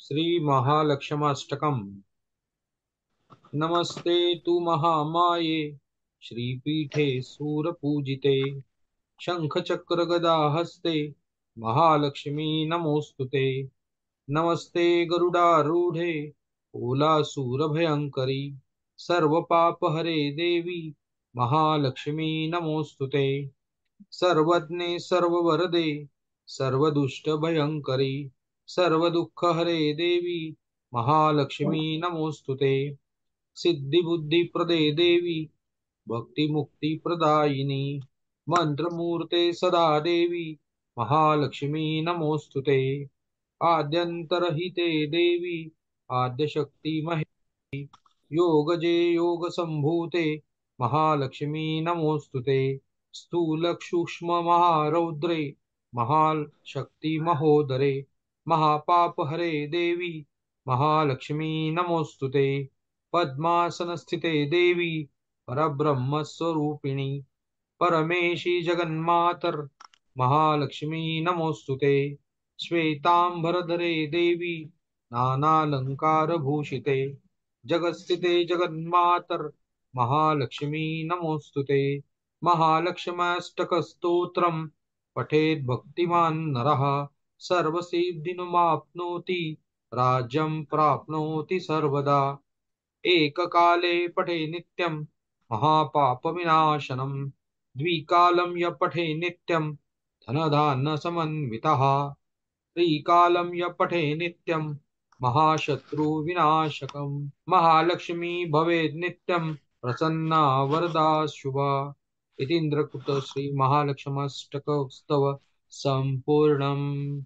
श्री महालक्ष्माष्टकम्। नमस्ते तु महामाये श्रीपीठे सूरपूजिते शङ्खचक्रगदाहस्ते महालक्ष्मी नमोऽस्तुते। नमस्ते गरुडारूढे ओलासुरभयङ्करि सर्वपापहरे देवी महालक्ष्मी नमोऽस्तुते। सर्वज्ञे सर्ववरदे सर्वदुष्टभयङ्करि सर्वदुःखहरे देवी महालक्ष्मी नमोऽस्तुते। सिद्धिबुद्धिप्रदे देवी भक्तिमुक्तिप्रदायिनी मन्त्रमूर्ते सदा देवी महालक्ष्मी नमोऽस्तुते। आद्यन्तरहिते देवी आद्यशक्तिमहे योगजे योगसम्भूते महालक्ष्मी नमोऽस्तुते। स्थूलसूक्ष्ममहारौद्रे महाशक्तिमहोदरे महापापहरे देवी महालक्ष्मी नमोऽस्तुते। पद्मासनस्थिते देवी परब्रह्मस्वरूपिणी परमेशी जगन्मातर महालक्ष्मी नमोऽस्तुते। श्वेतांबरधरे देवी नानालंकारभूषिते जगत्स्थिते जगन्मातर महालक्ष्मी नमोऽस्तुते। महालक्ष्म्याष्टकस्तोत्रम् पठेत् भक्तिमान् नरः सर्वसिद्धिमुमाप्नोति राज्यं प्राप्नोति सर्वदा। एककाले पठे नित्यं महापापविनाशनम् द्विकालं य पठे नित्यं धनधान्यसमन्वितः त्रिकालं य पठे नित्यं महाशत्रुविनाशकम्। महालक्ष्मी भवेत् नित्यं प्रसन्ना वरदा शुभा। इतीन्द्रकृत श्री महालक्ष्माष्टकस्तव सम्पूर्णम्।